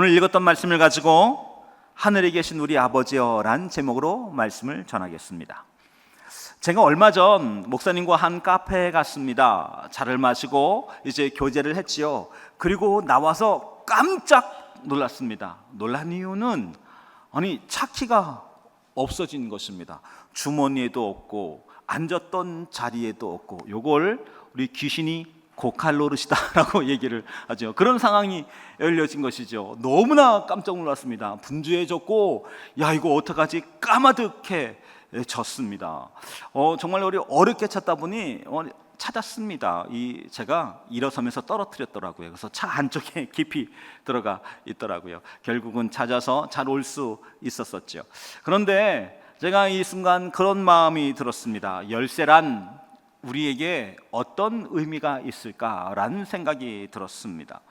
오늘 읽었던 말씀을 가지고 하늘에 계신 우리 아버지여 란 제목으로 말씀을 전하겠습니다. 제가 얼마 전 목사님과 한 카페에 갔습니다. 차를 마시고 이제 교제를 했지요. 그리고 나와서 깜짝 놀랐습니다. 놀란 이유는 차 키가 없어진 것입니다. 주머니에도 없고 앉았던 자리에도 없고, 요걸 우리 귀신이 고칼 노릇이다라고 얘기를 하죠. 그런 상황이 열려진 것이죠. 너무나 깜짝 놀랐습니다. 분주해졌고, 야, 이거 어떡하지? 까마득해졌습니다. 정말 우리 어렵게 찾다 보니 찾았습니다. 제가 일어서면서 떨어뜨렸더라고요. 그래서 차 안쪽에 깊이 들어가 있더라고요. 결국은 찾아서 잘 올 수 있었었죠. 그런데 제가 이 순간 그런 마음이 들었습니다. 열쇠란 우리에게 어떤 의미가 있을까라는 생각이 들었습니다.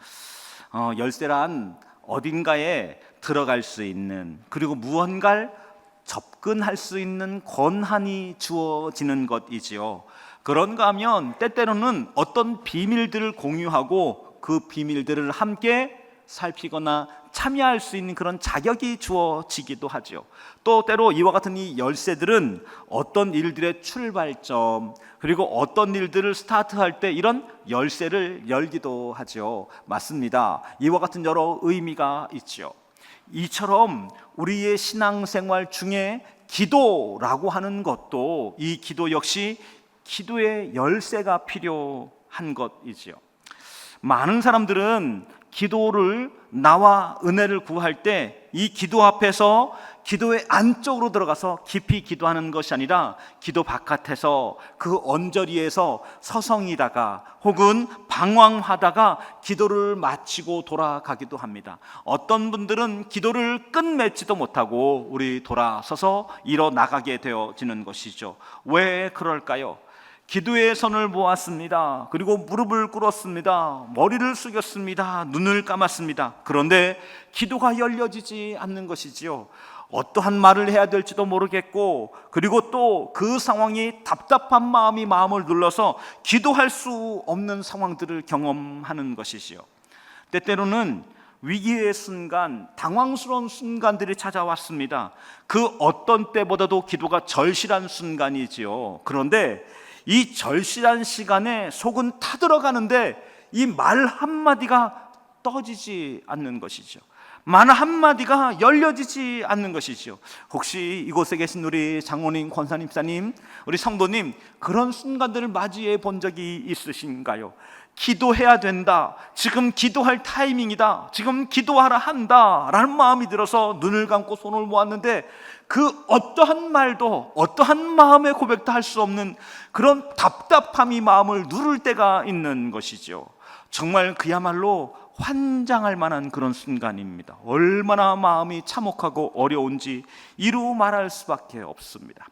열쇠란 어딘가에 들어갈 수 있는, 그리고 무언가를 접근할 수 있는 권한이 주어지는 것이지요. 그런가 하면 때때로는 어떤 비밀들을 공유하고 그 비밀들을 함께 살피거나 참여할 수 있는 그런 자격이 주어지기도 하죠. 또 때로 이와 같은 이 열쇠들은 어떤 일들의 출발점, 그리고 어떤 일들을 스타트할 때 이런 열쇠를 열기도 하죠. 맞습니다. 이와 같은 여러 의미가 있죠. 이처럼 우리의 신앙생활 중에 기도라고 하는 것도, 이 기도 역시 기도의 열쇠가 필요한 것이지요. 많은 사람들은 기도를, 나와 은혜를 구할 때 이 기도 앞에서 기도의 안쪽으로 들어가서 깊이 기도하는 것이 아니라 기도 바깥에서 그 언저리에서 서성이다가 혹은 방황하다가 기도를 마치고 돌아가기도 합니다. 어떤 분들은 기도를 끝맺지도 못하고 우리 돌아서서 일어나가게 되어지는 것이죠. 왜 그럴까요? 기도의 손을 모았습니다. 그리고 무릎을 꿇었습니다. 머리를 숙였습니다. 눈을 감았습니다. 그런데 기도가 열려지지 않는 것이지요. 어떠한 말을 해야 될지도 모르겠고, 그리고 또 그 상황이 답답한 마음이 마음을 눌러서 기도할 수 없는 상황들을 경험하는 것이지요. 때때로는 위기의 순간, 당황스러운 순간들이 찾아왔습니다. 그 어떤 때보다도 기도가 절실한 순간이지요. 그런데 이 절실한 시간에 속은 타들어가는데 이 말 한마디가 떠지지 않는 것이죠. 말 한마디가 열려지지 않는 것이죠. 혹시 이곳에 계신 우리 장로님, 권사님사님, 우리 성도님, 그런 순간들을 맞이해 본 적이 있으신가요? 기도해야 된다, 지금 기도할 타이밍이다, 지금 기도하라 한다 라는 마음이 들어서 눈을 감고 손을 모았는데 그 어떠한 말도, 어떠한 마음의 고백도 할 수 없는 그런 답답함이 마음을 누를 때가 있는 것이죠. 정말 그야말로 환장할 만한 그런 순간입니다. 얼마나 마음이 참혹하고 어려운지 이루 말할 수밖에 없습니다.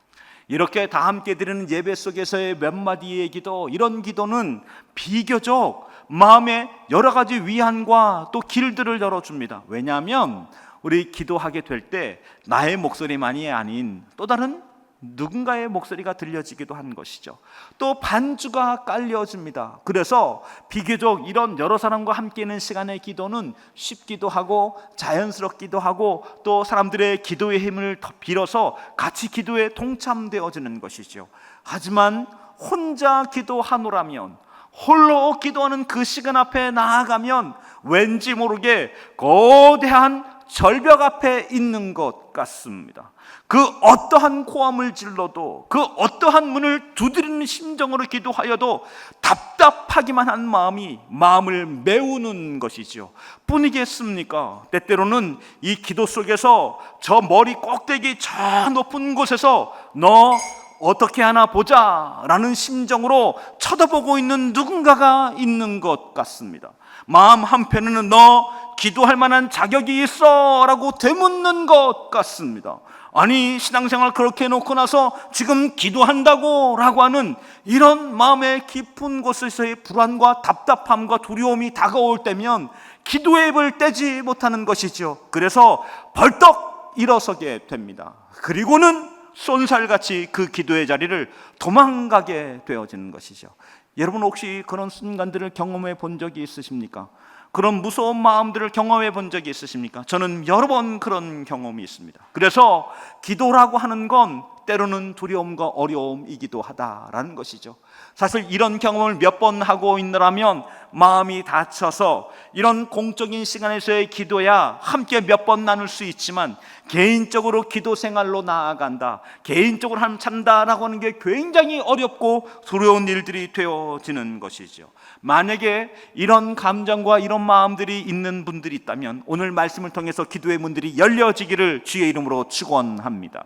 이렇게 다 함께 드리는 예배 속에서의 몇 마디의 기도, 이런 기도는 비교적 마음의 여러 가지 위안과 또 길들을 열어줍니다. 왜냐하면 우리 기도하게 될 때 나의 목소리만이 아닌 또 다른 누군가의 목소리가 들려지기도 한 것이죠. 또 반주가 깔려집니다. 그래서 비교적 이런 여러 사람과 함께 있는 시간의 기도는 쉽기도 하고 자연스럽기도 하고 또 사람들의 기도의 힘을 더 빌어서 같이 기도에 동참되어지는 것이죠. 하지만 혼자 기도하노라면, 홀로 기도하는 그 시간 앞에 나아가면 왠지 모르게 거대한 절벽 앞에 있는 것 같습니다. 그 어떠한 고함을 질러도, 그 어떠한 문을 두드리는 심정으로 기도하여도 답답하기만 한 마음이 마음을 메우는 것이죠. 뿐이겠습니까? 때때로는 이 기도 속에서 저 머리 꼭대기 저 높은 곳에서 너 어떻게 하나 보자 라는 심정으로 쳐다보고 있는 누군가가 있는 것 같습니다. 마음 한편에는 너 기도할 만한 자격이 있어 라고 되묻는 것 같습니다. 아니, 신앙생활 그렇게 해놓고 나서 지금 기도한다고 라고 하는 이런 마음의 깊은 곳에서의 불안과 답답함과 두려움이 다가올 때면 기도의 입을 떼지 못하는 것이죠. 그래서 벌떡 일어서게 됩니다. 그리고는 쏜살같이 그 기도의 자리를 도망가게 되어지는 것이죠. 여러분 혹시 그런 순간들을 경험해 본 적이 있으십니까? 그런 무서운 마음들을 경험해 본 적이 있으십니까? 저는 여러 번 그런 경험이 있습니다. 그래서 기도라고 하는 건 때로는 두려움과 어려움이기도 하다라는 것이죠. 사실 이런 경험을 몇 번 하고 있느라면 마음이 다쳐서 이런 공적인 시간에서의 기도야 함께 몇 번 나눌 수 있지만 개인적으로 기도 생활로 나아간다, 개인적으로 하나님 찾는다라고 하는 게 굉장히 어렵고 두려운 일들이 되어지는 것이죠. 만약에 이런 감정과 이런 마음들이 있는 분들이 있다면 오늘 말씀을 통해서 기도의 문들이 열려지기를 주의 이름으로 축원합니다.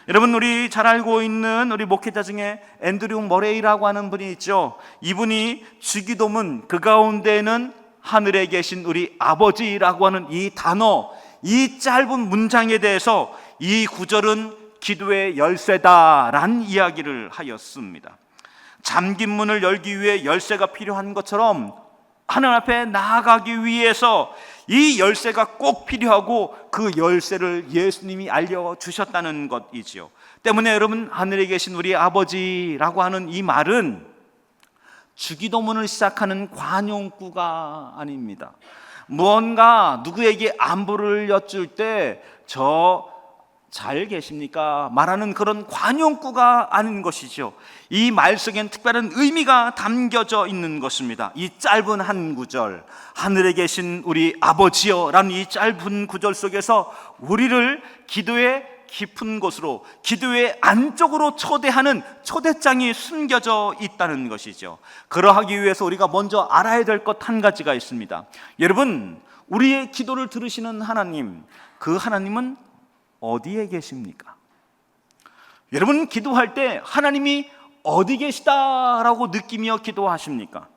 여러분, 우리 잘 알고 있는 우리 목회자 중에 앤드류 머레이라고 하는 분이 있죠. 이분이 주기도문 그 가운데는 하늘에 계신 우리 아버지라고 하는 이 단어, 이 짧은 문장에 대해서 이 구절은 기도의 열쇠다라는 이야기를 하였습니다. 잠긴 문을 열기 위해 열쇠가 필요한 것처럼 하나님 앞에 나아가기 위해서 이 열쇠가 꼭 필요하고 그 열쇠를 예수님이 알려주셨다는 것이지요. 때문에 여러분, 하늘에 계신 우리 아버지라고 하는 이 말은 주기도문을 시작하는 관용구가 아닙니다. 무언가 누구에게 안부를 여쭐 때 저 잘 계십니까? 말하는 그런 관용구가 아닌 것이죠. 이 말 속엔 특별한 의미가 담겨져 있는 것입니다. 이 짧은 한 구절, 하늘에 계신 우리 아버지여 라는 이 짧은 구절 속에서 우리를 기도의 깊은 곳으로, 기도의 안쪽으로 초대하는 초대장이 숨겨져 있다는 것이죠. 그러하기 위해서 우리가 먼저 알아야 될 것 한 가지가 있습니다. 여러분, 우리의 기도를 들으시는 하나님, 그 하나님은 어디에 계십니까? 여러분, 기도할 때 하나님이 어디 계시다라고 느끼며 기도하십니까?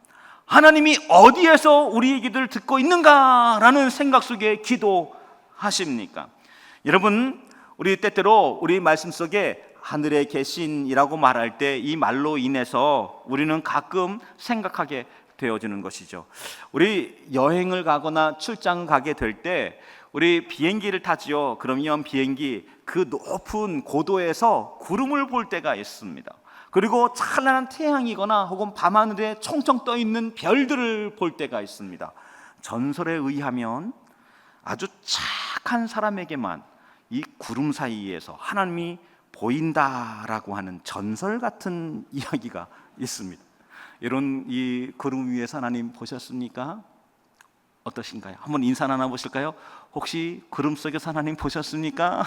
하나님이 어디에서 우리의 기도를 듣고 있는가라는 생각 속에 기도하십니까? 여러분, 우리 때때로 우리 말씀 속에 하늘에 계신이라고 말할 때 이 말로 인해서 우리는 가끔 생각하게 되어지는 것이죠. 우리 여행을 가거나 출장 가게 될 때 우리 비행기를 타지요. 그러면 비행기 그 높은 고도에서 구름을 볼 때가 있습니다. 그리고 찬란한 태양이거나 혹은 밤하늘에 총총 떠 있는 별들을 볼 때가 있습니다. 전설에 의하면 아주 착한 사람에게만 이 구름 사이에서 하나님이 보인다라고 하는 전설 같은 이야기가 있습니다. 이런 이 구름 위에서 하나님 보셨습니까? 어떠신가요? 한번 인사 나눠보실까요? 혹시 구름 속에서 하나님 보셨습니까?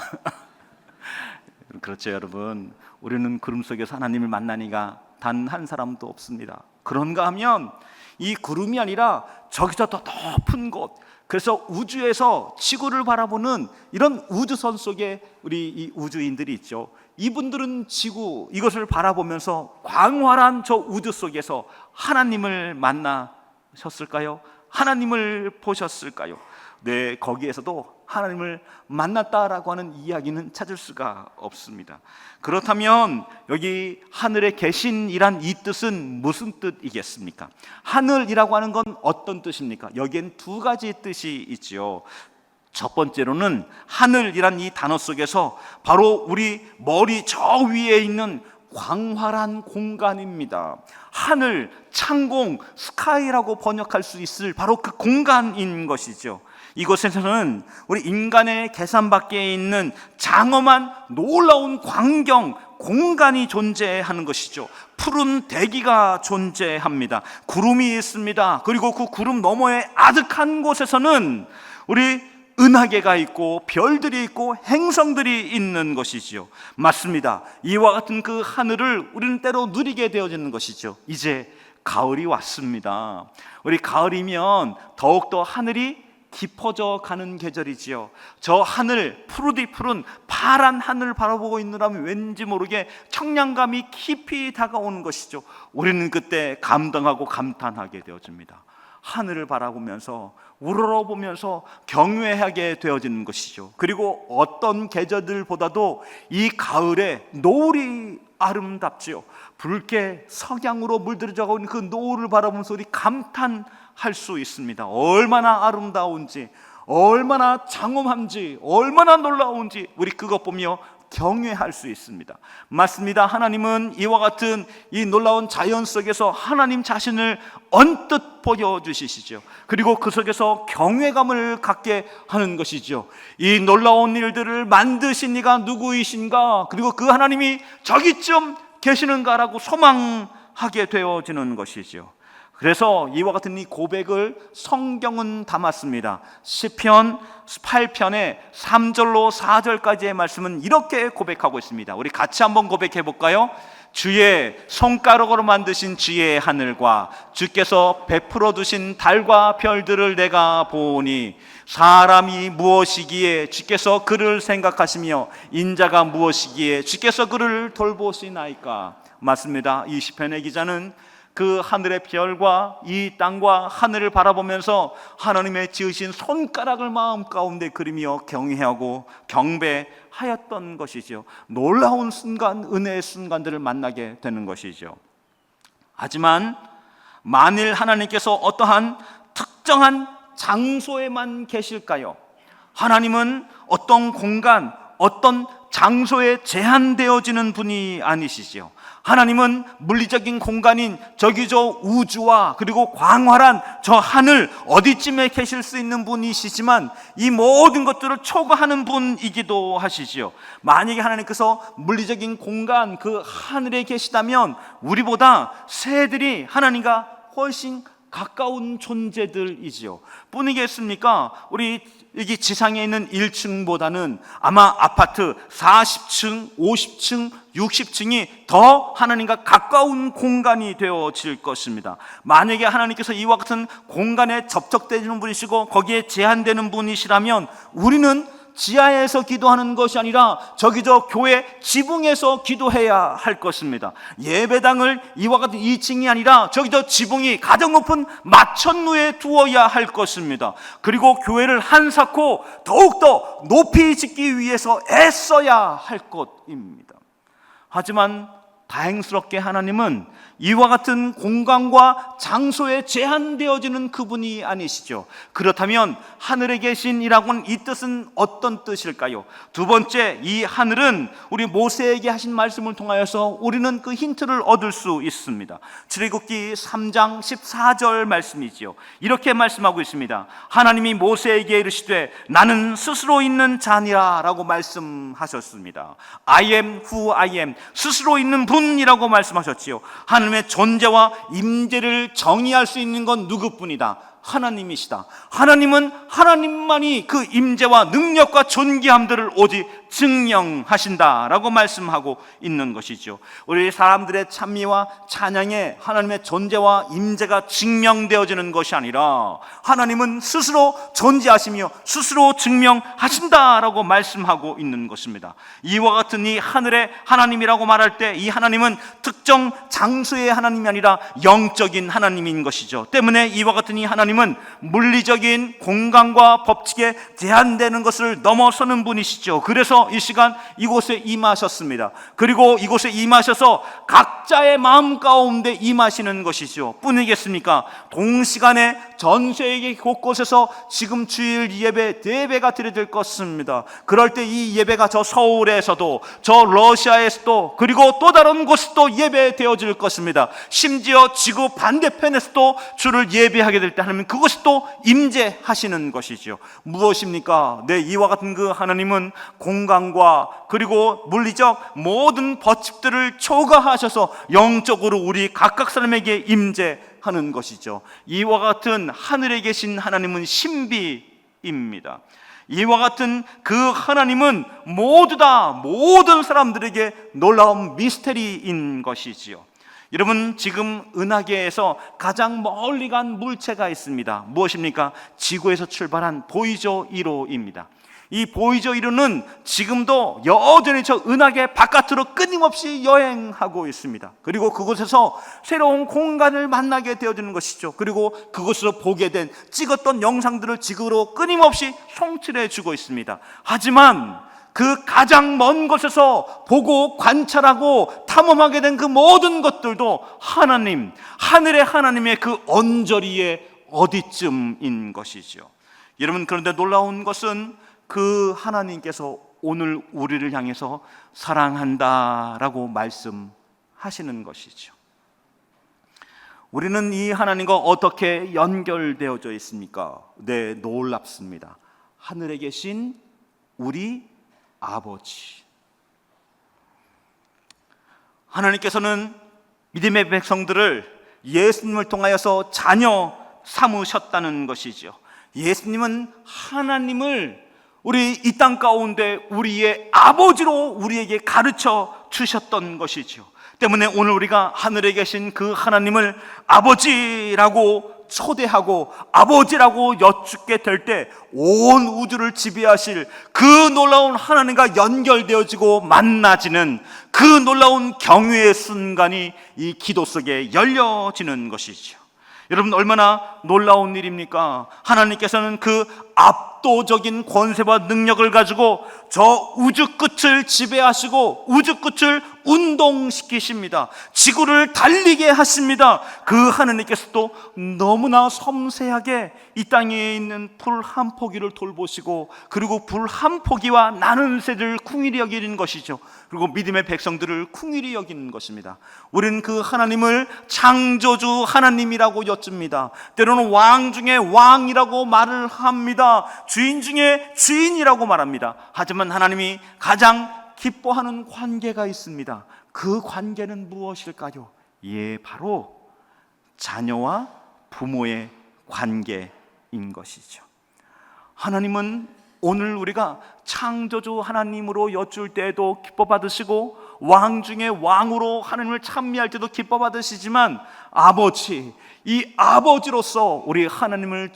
그렇죠, 여러분. 우리는 구름 속에서 하나님을 만나니가 단 한 사람도 없습니다. 그런가 하면 이 구름이 아니라 저기서 더 높은 곳, 그래서 우주에서 지구를 바라보는 이런 우주선 속에 우리 이 우주인들이 있죠. 이분들은 지구 이것을 바라보면서 광활한 저 우주 속에서 하나님을 만나셨을까요? 하나님을 보셨을까요? 네, 거기에서도 하나님을 만났다라고 하는 이야기는 찾을 수가 없습니다. 그렇다면 여기 하늘에 계신이란 이 뜻은 무슨 뜻이겠습니까? 하늘이라고 하는 건 어떤 뜻입니까? 여기엔 두 가지 뜻이 있지요. 첫 번째로는 하늘이란 이 단어 속에서 바로 우리 머리 저 위에 있는 광활한 공간입니다. 하늘, 창공, 스카이라고 번역할 수 있을 바로 그 공간인 것이죠. 이곳에서는 우리 인간의 계산 밖에 있는 장엄한 놀라운 광경, 공간이 존재하는 것이죠. 푸른 대기가 존재합니다. 구름이 있습니다. 그리고 그 구름 너머의 아득한 곳에서는 우리 은하계가 있고 별들이 있고 행성들이 있는 것이지요. 맞습니다. 이와 같은 그 하늘을 우리는 때로 누리게 되어지는 것이죠. 이제 가을이 왔습니다. 우리 가을이면 더욱더 하늘이 깊어져 가는 계절이지요. 저 하늘, 푸르디 푸른 파란 하늘을 바라보고 있느라면 왠지 모르게 청량감이 깊이 다가오는 것이죠. 우리는 그때 감동하고 감탄하게 되어집니다. 하늘을 바라보면서 우러러보면서 경외하게 되어지는 것이죠. 그리고 어떤 계절들보다도 이 가을에 노을이 아름답지요. 붉게 석양으로 물들어져 있는 그 노을을 바라보면서 우리 감탄할 수 있습니다. 얼마나 아름다운지, 얼마나 장엄한지, 얼마나 놀라운지 우리 그것 보며 경외할 수 있습니다. 맞습니다. 하나님은 이와 같은 이 놀라운 자연 속에서 하나님 자신을 언뜻 보여주시죠. 그리고 그 속에서 경외감을 갖게 하는 것이죠. 이 놀라운 일들을 만드신 이가 누구이신가, 그리고 그 하나님이 저기쯤 계시는가라고 소망하게 되어지는 것이죠. 그래서 이와 같은 이 고백을 성경은 담았습니다. 시편 8편의 3절로 4절까지의 말씀은 이렇게 고백하고 있습니다. 우리 같이 한번 고백해 볼까요? 주의 손가락으로 만드신 주의 하늘과 주께서 베풀어 두신 달과 별들을 내가 보니 사람이 무엇이기에 주께서 그를 생각하시며 인자가 무엇이기에 주께서 그를 돌보시나이까. 맞습니다. 이 시편의 기자는 그 하늘의 별과 이 땅과 하늘을 바라보면서 하나님의 지으신 손가락을 마음 가운데 그리며 경외하고 경배하였던 것이죠. 놀라운 순간, 은혜의 순간들을 만나게 되는 것이죠. 하지만 만일 하나님께서 어떠한 특정한 장소에만 계실까요? 하나님은 어떤 공간, 어떤 장소에 제한되어지는 분이 아니시죠. 하나님은 물리적인 공간인 저기 저 우주와 그리고 광활한 저 하늘 어디쯤에 계실 수 있는 분이시지만 이 모든 것들을 초과하는 분이기도 하시지요. 만약에 하나님께서 물리적인 공간 그 하늘에 계시다면 우리보다 새들이 하나님과 훨씬 가까운 존재들이지요. 뿐이겠습니까? 우리 여기 지상에 있는 1층보다는 아마 아파트 40층, 50층, 60층이 더 하나님과 가까운 공간이 되어질 것입니다. 만약에 하나님께서 이와 같은 공간에 접촉되는 분이시고 거기에 제한되는 분이시라면 우리는 지하에서 기도하는 것이 아니라 저기 저 교회 지붕에서 기도해야 할 것입니다. 예배당을 이와 같은 2층이 아니라 저기 저 지붕이 가장 높은 마천루에 두어야 할 것입니다. 그리고 교회를 한사코 더욱더 높이 짓기 위해서 애써야 할 것입니다. 하지만 다행스럽게 하나님은 이와 같은 공간과 장소에 제한되어지는 그분이 아니시죠. 그렇다면 하늘에 계신이라고는 이 뜻은 어떤 뜻일까요? 두 번째, 이 하늘은 우리 모세에게 하신 말씀을 통하여서 우리는 그 힌트를 얻을 수 있습니다. 출애굽기 3장 14절 말씀이지요. 이렇게 말씀하고 있습니다. 하나님이 모세에게 이르시되 나는 스스로 있는 자니라 라고 말씀하셨습니다. I am who I am, 스스로 있는 분이라고 말씀하셨지요. 하나님의 존재와 임재를 정의할 수 있는 건 누구뿐이다? 하나님이시다. 하나님은 하나님만이 그 임재와 능력과 존귀함들을 오직 증명하신다라고 말씀하고 있는 것이죠. 우리 사람들의 찬미와 찬양에 하나님의 존재와 임재가 증명되어지는 것이 아니라 하나님은 스스로 존재하시며 스스로 증명하신다라고 말씀하고 있는 것입니다. 이와 같은 이 하늘의 하나님이라고 말할 때 이 하나님은 특정 장소의 하나님이 아니라 영적인 하나님인 것이죠. 때문에 이와 같은 이 하나님은 물리적인 공간과 법칙에 제한되는 것을 넘어서는 분이시죠. 그래서 이 시간 이곳에 임하셨습니다. 그리고 이곳에 임하셔서 각자의 마음 가운데 임하시는 것이죠. 뿐이겠습니까? 동시간에 전 세계 곳곳에서 지금 주일 예배 대배가 드려질 것입니다. 그럴 때 이 예배가 저 서울에서도 저 러시아에서도 그리고 또 다른 곳에서도 예배되어질 것입니다. 심지어 지구 반대편에서도 주를 예배하게 될 때 하나님은 그것이 또 임재하시는 것이죠. 무엇입니까? 네, 이와 같은 그 하나님은 공간과 그리고 물리적 모든 법칙들을 초과하셔서 영적으로 우리 각각 사람에게 임재하는 것이죠. 이와 같은 하늘에 계신 하나님은 신비입니다. 이와 같은 그 하나님은 모두 다 모든 사람들에게 놀라운 미스테리인 것이지요. 여러분, 지금 은하계에서 가장 멀리 간 물체가 있습니다. 무엇입니까? 지구에서 출발한 보이저 1호입니다. 이 보이저 1호는 지금도 여전히 저 은하계 바깥으로 끊임없이 여행하고 있습니다. 그리고 그곳에서 새로운 공간을 만나게 되어지는 것이죠. 그리고 그곳에서 보게 된 찍었던 영상들을 지구로 끊임없이 송출해 주고 있습니다. 하지만 그 가장 먼 곳에서 보고 관찰하고 탐험하게 된 그 모든 것들도 하나님, 하늘의 하나님의 그 언저리에 어디쯤인 것이죠. 여러분, 그런데 놀라운 것은 그 하나님께서 오늘 우리를 향해서 사랑한다라고 말씀하시는 것이죠. 우리는 이 하나님과 어떻게 연결되어져 있습니까? 네, 놀랍습니다. 하늘에 계신 우리 아버지. 하나님께서는 믿음의 백성들을 예수님을 통하여서 자녀 삼으셨다는 것이죠. 예수님은 하나님을 우리 이 땅 가운데 우리의 아버지로 우리에게 가르쳐 주셨던 것이죠. 때문에 오늘 우리가 하늘에 계신 그 하나님을 아버지라고 초대하고 아버지라고 여쭙게 될 때 온 우주를 지배하실 그 놀라운 하나님과 연결되어지고 만나지는 그 놀라운 경외의 순간이 이 기도 속에 열려지는 것이죠. 여러분, 얼마나 놀라운 일입니까? 하나님께서는 그 압도적인 권세와 능력을 가지고 저 우주 끝을 지배하시고 우주 끝을 운동시키십니다. 지구를 달리게 하십니다. 그 하나님께서도 너무나 섬세하게 이 땅에 있는 풀 한 포기를 돌보시고, 그리고 풀 한 포기와 나는 새를 궁일이 여기는 것이죠. 그리고 믿음의 백성들을 궁일이 여기는 것입니다. 우리는 그 하나님을 창조주 하나님이라고 여쭙니다. 때로는 왕 중에 왕이라고 말을 합니다. 주인 중에 주인이라고 말합니다. 하지만 하나님이 가장 기뻐하는 관계가 있습니다. 그 관계는 무엇일까요? 예, 바로 자녀와 부모의 관계인 것이죠. 하나님은 오늘 우리가 창조주 하나님으로 여쭐 때에도 기뻐 받으시고, 왕 중에 왕으로 하나님을 찬미할 때도 기뻐 받으시지만, 아버지, 이 아버지로서 우리 하나님을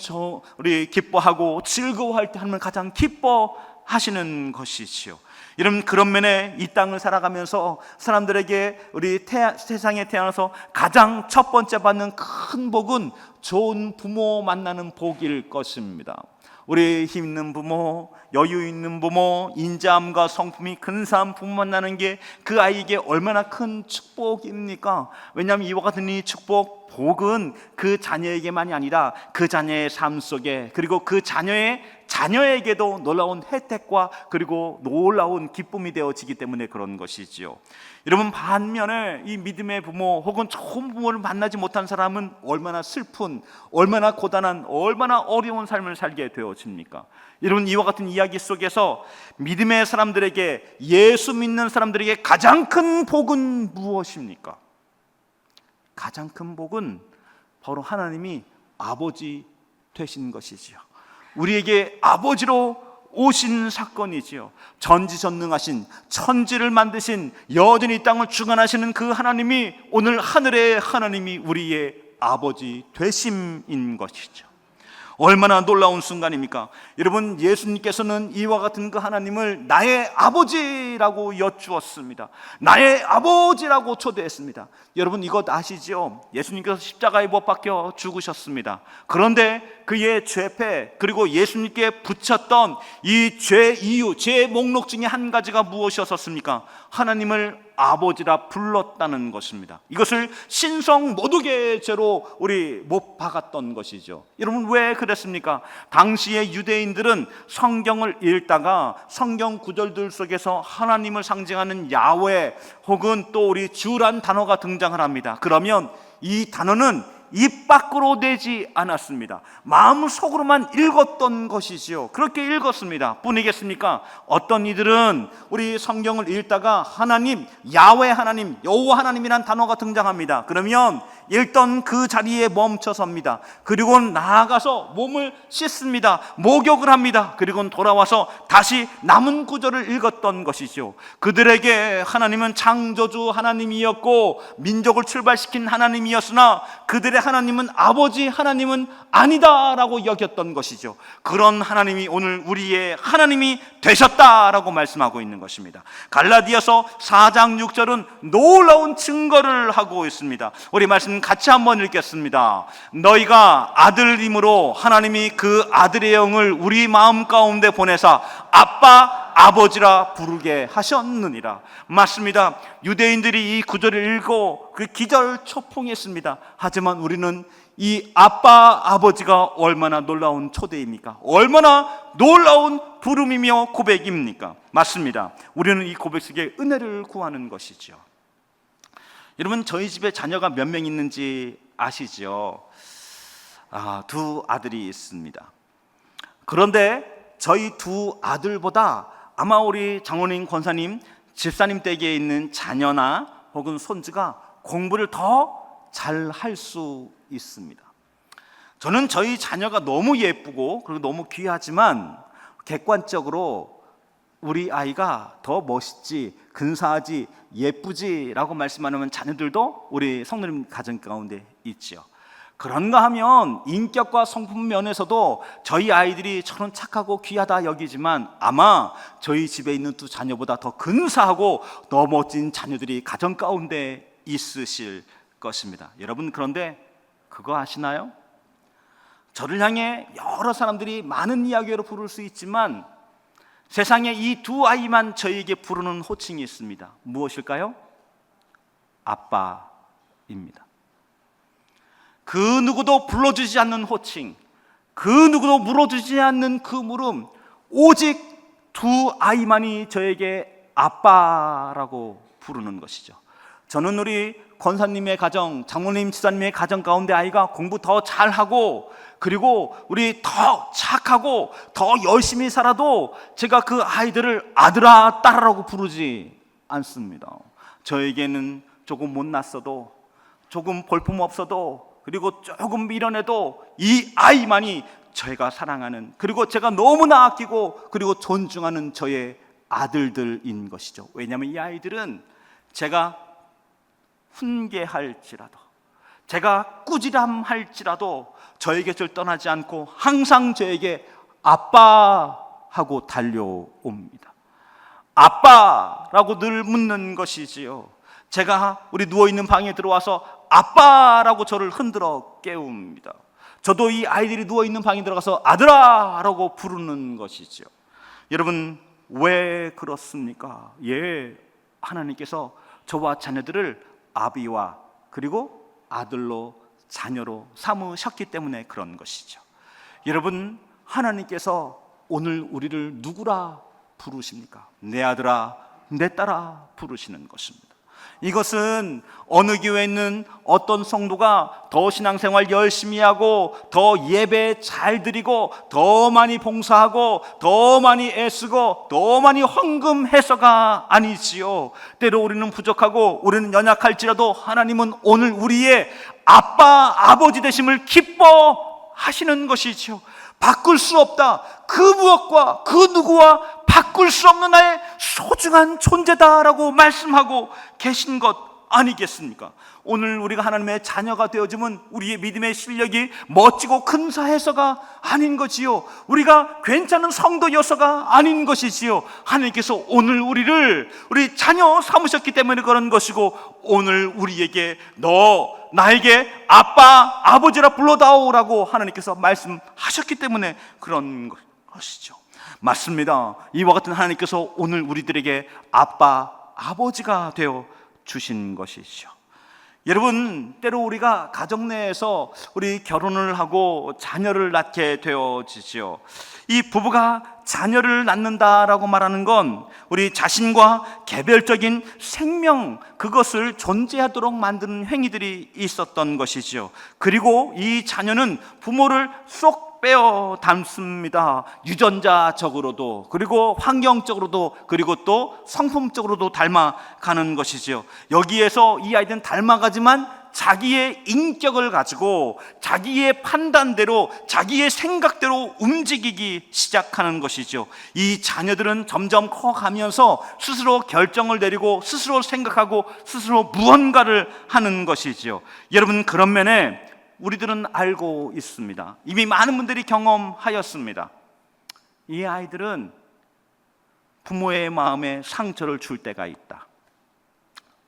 우리 기뻐하고 즐거워할 때 하나님을 가장 기뻐하시는 것이지요. 여러분, 그런 면에 이 땅을 살아가면서 사람들에게 우리 세상에 태어나서 가장 첫 번째 받는 큰 복은 좋은 부모 만나는 복일 것입니다. 우리 힘 있는 부모, 여유 있는 부모, 인자함과 성품이 근사한 부모 만나는 게 그 아이에게 얼마나 큰 축복입니까? 왜냐하면 이와 같은 이 축복, 복은 그 자녀에게만이 아니라 그 자녀의 삶 속에, 그리고 그 자녀에게도 놀라운 혜택과 그리고 놀라운 기쁨이 되어지기 때문에 그런 것이지요. 여러분, 반면에 이 믿음의 부모 혹은 좋은 부모를 만나지 못한 사람은 얼마나 슬픈, 얼마나 고단한, 얼마나 어려운 삶을 살게 되어집니까? 여러분, 이와 같은 이야기 속에서 믿음의 사람들에게, 예수 믿는 사람들에게 가장 큰 복은 무엇입니까? 가장 큰 복은 바로 하나님이 아버지 되신 것이지요. 우리에게 아버지로 오신 사건이지요. 전지전능하신, 천지를 만드신, 여전히 이 땅을 주관하시는 그 하나님이 오늘 하늘의 하나님이 우리의 아버지 되심인 것이죠. 얼마나 놀라운 순간입니까? 여러분, 예수님께서는 이와 같은 그 하나님을 나의 아버지라고 여쭈었습니다. 나의 아버지라고 초대했습니다. 여러분, 이것 아시죠? 예수님께서 십자가에 못 박혀 죽으셨습니다. 그런데 그의 죄패, 그리고 예수님께 붙였던 이 죄 이유, 죄 목록 중에 한 가지가 무엇이었습니까? 하나님을 아버지라 불렀다는 것입니다. 이것을 신성 모독의 죄로 우리 못 박았던 것이죠. 여러분, 왜 그랬습니까? 당시의 유대인들은 성경을 읽다가 성경 구절들 속에서 하나님을 상징하는 야훼 혹은 또 우리 주란 단어가 등장을 합니다. 그러면 이 단어는 입 밖으로 내지 않았습니다. 마음속으로만 읽었던 것이지요. 그렇게 읽었습니다. 뿐이겠습니까? 어떤 이들은 우리 성경을 읽다가 하나님, 야훼 하나님, 여호와 하나님이란 단어가 등장합니다. 그러면 읽던 그 자리에 멈춰섭니다. 그리고 나아가서 몸을 씻습니다. 목욕을 합니다. 그리고 돌아와서 다시 남은 구절을 읽었던 것이죠. 그들에게 하나님은 창조주 하나님이었고 민족을 출발시킨 하나님이었으나 그들의 하나님은 아버지 하나님은 아니다라고 여겼던 것이죠. 그런 하나님이 오늘 우리의 하나님이 되셨다라고 말씀하고 있는 것입니다. 갈라디아서 4장 6절은 놀라운 증거를 하고 있습니다. 우리 말씀 같이 한번 읽겠습니다. 너희가 아들임으로 하나님이 그 아들의 영을 우리 마음 가운데 보내사 아빠 아버지라 부르게 하셨느니라. 맞습니다. 유대인들이 이 구절을 읽고 그 기절초풍했습니다. 하지만 우리는 이 아빠 아버지가 얼마나 놀라운 초대입니까? 얼마나 놀라운 부름이며 고백입니까? 맞습니다. 우리는 이 고백 속에 은혜를 구하는 것이죠. 여러분, 저희 집에 자녀가 몇 명 있는지 아시죠? 두 아들이 있습니다. 그런데 저희 두 아들보다 아마 우리 장로님, 권사님, 집사님 댁에 있는 자녀나 혹은 손주가 공부를 더 잘 할 수 있습니다. 저는 저희 자녀가 너무 예쁘고 그리고 너무 귀하지만 객관적으로 우리 아이가 더 멋있지, 근사하지, 예쁘지라고 말씀하는 자녀들도 우리 성도님 가정 가운데 있죠. 그런가 하면 인격과 성품 면에서도 저희 아이들이 저는 착하고 귀하다 여기지만 아마 저희 집에 있는 두 자녀보다 더 근사하고 더 멋진 자녀들이 가정 가운데 있으실 것입니다. 여러분, 그런데 그거 아시나요? 저를 향해 여러 사람들이 많은 이야기로 부를 수 있지만 세상에 이 두 아이만 저에게 부르는 호칭이 있습니다. 무엇일까요? 아빠입니다. 그 누구도 불러주지 않는 호칭, 그 누구도 물어주지 않는 그 물음, 오직 두 아이만이 저에게 아빠라고 부르는 것이죠. 저는 우리 권사님의 가정, 장모님, 지사님의 가정 가운데 아이가 공부 더 잘하고 그리고 우리 더 착하고 더 열심히 살아도 제가 그 아이들을 아들아, 딸아라고 부르지 않습니다. 저에게는 조금 못났어도, 조금 볼품없어도, 그리고 조금 미련해도 이 아이만이 제가 사랑하는, 그리고 제가 너무나 아끼고 그리고 존중하는 저의 아들들인 것이죠. 왜냐하면 이 아이들은 제가 훈계할지라도, 제가 꾸지람할지라도 저의 곁을 떠나지 않고 항상 저에게 아빠 하고 달려옵니다. 아빠라고 늘 묻는 것이지요. 제가 우리 누워있는 방에 들어와서 아빠라고 저를 흔들어 깨웁니다. 저도 이 아이들이 누워있는 방에 들어가서 아들아 라고 부르는 것이죠. 여러분, 왜 그렇습니까? 하나님께서 저와 자녀들을 아비와 그리고 아들로, 자녀로 삼으셨기 때문에 그런 것이죠. 여러분, 하나님께서 오늘 우리를 누구라 부르십니까? 내 아들아, 내 딸아 부르시는 것입니다. 이것은 어느 교회에 있는 어떤 성도가 더 신앙생활 열심히 하고 더 예배 잘 드리고 더 많이 봉사하고 더 많이 애쓰고 더 많이 헌금해서가 아니지요. 때로 우리는 부족하고 우리는 연약할지라도 하나님은 오늘 우리의 아빠, 아버지 되심을 기뻐하시는 것이지요. 바꿀 수 없다, 그 무엇과 그 누구와 바꿀 수 없는 나의 소중한 존재다라고 말씀하고 계신 것 아니겠습니까? 오늘 우리가 하나님의 자녀가 되어지면 우리의 믿음의 실력이 멋지고 근사해서가 아닌 거지요. 우리가 괜찮은 성도여서가 아닌 것이지요. 하나님께서 오늘 우리를 우리 자녀 삼으셨기 때문에 그런 것이고, 오늘 우리에게 너 나에게 아빠, 아버지라 불러다오라고 하나님께서 말씀하셨기 때문에 그런 것이죠. 맞습니다. 이와 같은 하나님께서 오늘 우리들에게 아빠, 아버지가 되어 주신 것이죠. 여러분, 때로 우리가 가정 내에서 우리 결혼을 하고 자녀를 낳게 되어지죠. 이 부부가 자녀를 낳는다라고 말하는 건 우리 자신과 개별적인 생명, 그것을 존재하도록 만드는 행위들이 있었던 것이죠. 그리고 이 자녀는 부모를 쏙 빼어 닮습니다. 유전자적으로도, 그리고 환경적으로도, 그리고 또 성품적으로도 닮아가는 것이죠. 여기에서 이 아이들은 닮아가지만 자기의 인격을 가지고 자기의 판단대로, 자기의 생각대로 움직이기 시작하는 것이죠. 이 자녀들은 점점 커가면서 스스로 결정을 내리고 스스로 생각하고 스스로 무언가를 하는 것이죠. 여러분, 그런 면에 우리들은 알고 있습니다. 이미 많은 분들이 경험하였습니다. 이 아이들은 부모의 마음에 상처를 줄 때가 있다.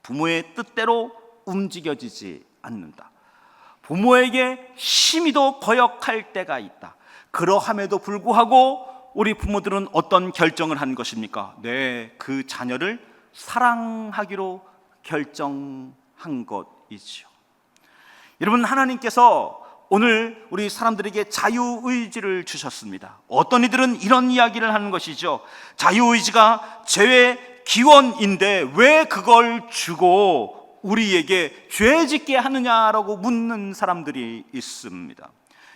부모의 뜻대로 움직여지지 않는다. 부모에게 심히도 거역할 때가 있다. 그러함에도 불구하고 우리 부모들은 어떤 결정을 한 것입니까? 그 자녀를 사랑하기로 결정한 것이죠. 여러분, 하나님께서 오늘 우리 사람들에게 자유의지를 주셨습니다. 어떤 이들은 이런 이야기를 하는 것이죠. 자유의지가 죄의 기원인데 왜 그걸 주고 우리에게 죄 짓게 하느냐라고 묻는 사람들이 있습니다.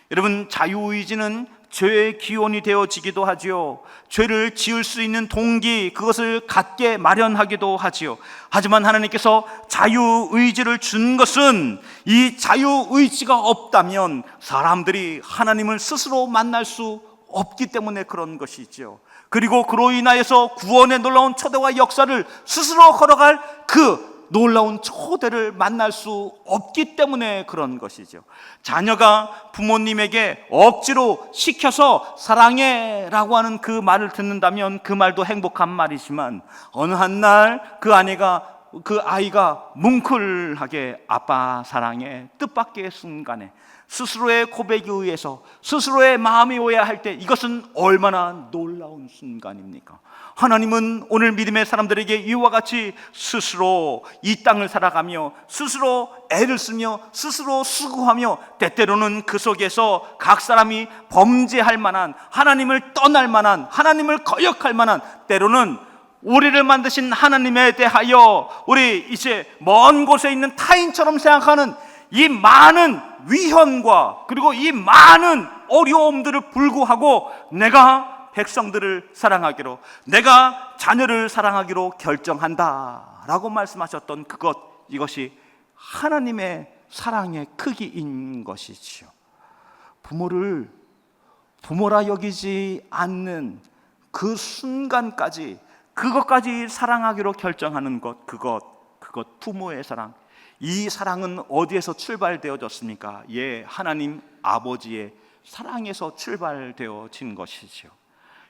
여러분, 자유의지는 죄의 기원이 되어지기도 하지요. 죄를 지을 수 있는 동기, 그것을 갖게 마련하기도 하지요. 하지만 하나님께서 자유의지를 준 것은 이 자유의지가 없다면 사람들이 하나님을 스스로 만날 수 없기 때문에 그런 것이지요. 그리고 그로 인하여서 구원의 놀라운 초대와 역사를 스스로 걸어갈 그 놀라운 초대를 만날 수 없기 때문에 그런 것이죠. 자녀가 부모님에게 억지로 시켜서 사랑해라고 하는 그 말을 듣는다면 그 말도 행복한 말이지만 어느 한 날 그 아이가 뭉클하게 아빠 사랑해 뜻밖의 순간에 스스로의 고백에 의해서 스스로의 마음이 오해할 때 이것은 얼마나 놀라운 순간입니까? 하나님은 오늘 믿음의 사람들에게 이와 같이 스스로 이 땅을 살아가며 스스로 애를 쓰며 스스로 수고하며 때때로는 그 속에서 각 사람이 범죄할 만한, 하나님을 떠날 만한, 하나님을 거역할 만한, 때로는 우리를 만드신 하나님에 대하여 우리 이제 먼 곳에 있는 타인처럼 생각하는 이 많은 위험과 그리고 이 많은 어려움들을 불구하고 내가 백성들을 사랑하기로, 내가 자녀를 사랑하기로 결정한다 라고 말씀하셨던 이것이 하나님의 사랑의 크기인 것이지요. 부모를 부모라 여기지 않는 그 순간까지 그것까지 사랑하기로 결정하는 그것 부모의 사랑. 이 사랑은 어디에서 출발되어졌습니까? 하나님 아버지의 사랑에서 출발되어진 것이죠.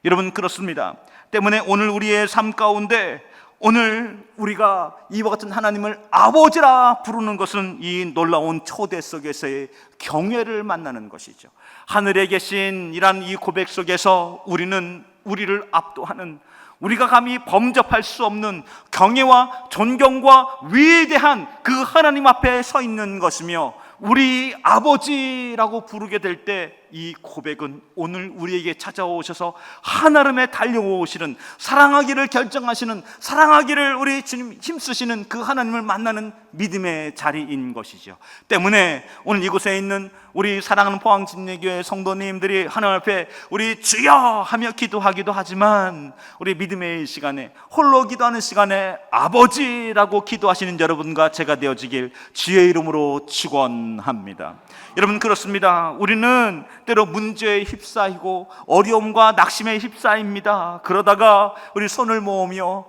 여러분, 그렇습니다. 때문에 오늘 우리의 삶 가운데 오늘 우리가 이와 같은 하나님을 아버지라 부르는 것은 이 놀라운 초대 속에서의 경외를 만나는 것이죠. 하늘에 계신 이란 이 고백 속에서 우리는 우리를 압도하는, 우리가 감히 범접할 수 없는 경외와 존경과 위대한 그 하나님 앞에 서 있는 것이며, 우리 아버지라고 부르게 될 때 이 고백은 오늘 우리에게 찾아오셔서 한아름에 달려오시는, 사랑하기를 결정하시는, 사랑하기를 우리 주님 힘쓰시는 그 하나님을 만나는 믿음의 자리인 것이죠. 때문에 오늘 이곳에 있는 우리 사랑하는 포항진례교회 성도님들이 하나님 앞에 우리 주여 하며 기도하기도 하지만, 우리 믿음의 시간에, 홀로 기도하는 시간에 아버지라고 기도하시는 여러분과 제가 되어지길 주의 이름으로 축원합니다. 여러분, 그렇습니다. 우리는 때로 문제에 휩싸이고 어려움과 낙심에 휩싸입니다. 그러다가 우리 손을 모으며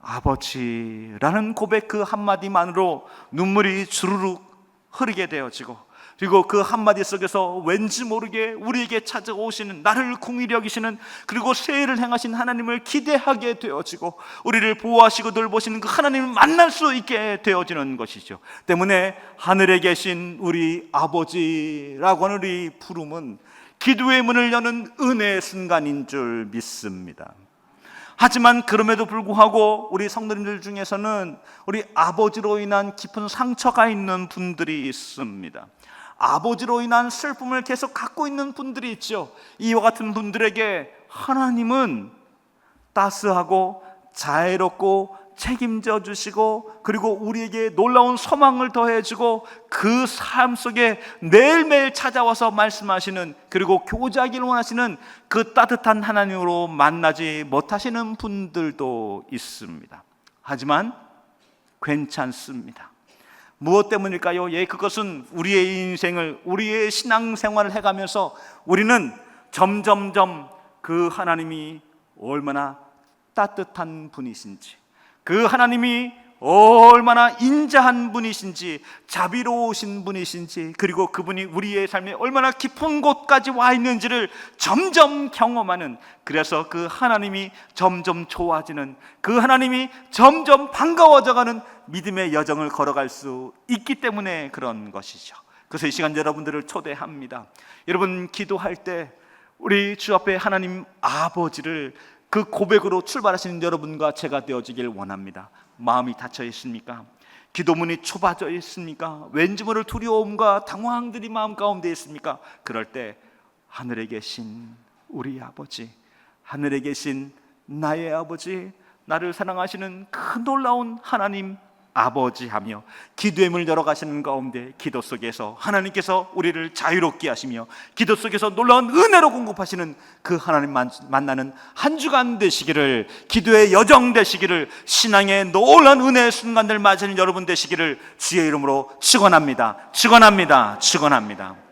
아버지라는 고백 그 한마디만으로 눈물이 주르륵 흐르게 되어지고, 그리고 그 한마디 속에서 왠지 모르게 우리에게 찾아오시는, 나를 긍휼히 여기시는, 그리고 세일을 행하신 하나님을 기대하게 되어지고, 우리를 보호하시고 돌보시는 그 하나님을 만날 수 있게 되어지는 것이죠. 때문에 하늘에 계신 우리 아버지라고 하는 이 부름은 기도의 문을 여는 은혜의 순간인 줄 믿습니다. 하지만 그럼에도 불구하고 우리 성도님들 중에서는 우리 아버지로 인한 깊은 상처가 있는 분들이 있습니다. 아버지로 인한 슬픔을 계속 갖고 있는 분들이 있죠. 이와 같은 분들에게 하나님은 따스하고 자애롭고 책임져 주시고, 그리고 우리에게 놀라운 소망을 더해주고 그 삶 속에 매일매일 찾아와서 말씀하시는, 그리고 교제하기를 원하시는 그 따뜻한 하나님으로 만나지 못하시는 분들도 있습니다. 하지만 괜찮습니다. 무엇 때문일까요? 그것은 우리의 인생을, 우리의 신앙생활을 해가면서 우리는 점점점 그 하나님이 얼마나 따뜻한 분이신지, 그 하나님이 얼마나 인자한 분이신지, 자비로우신 분이신지, 그리고 그분이 우리의 삶에 얼마나 깊은 곳까지 와 있는지를 점점 경험하는, 그래서 그 하나님이 점점 좋아지는, 그 하나님이 점점 반가워져가는 믿음의 여정을 걸어갈 수 있기 때문에 그런 것이죠. 그래서 이 시간 여러분들을 초대합니다. 여러분, 기도할 때 우리 주 앞에 하나님 아버지를 그 고백으로 출발하시는 여러분과 제가 되어지길 원합니다. 마음이 닫혀 있습니까? 기도문이 좁아져 있습니까? 왠지 모를 두려움과 당황들이 마음 가운데 있습니까? 그럴 때 하늘에 계신 우리 아버지, 하늘에 계신 나의 아버지, 나를 사랑하시는 그 놀라운 하나님 아버지 하며 기도의 문을 열어가시는 가운데 기도 속에서 하나님께서 우리를 자유롭게 하시며 기도 속에서 놀라운 은혜로 공급하시는 그 하나님 만나는 한 주간 되시기를, 기도의 여정 되시기를, 신앙의 놀라운 은혜의 순간들 맞이하는 여러분 되시기를 주의 이름으로 축원합니다. 축원합니다. 축원합니다.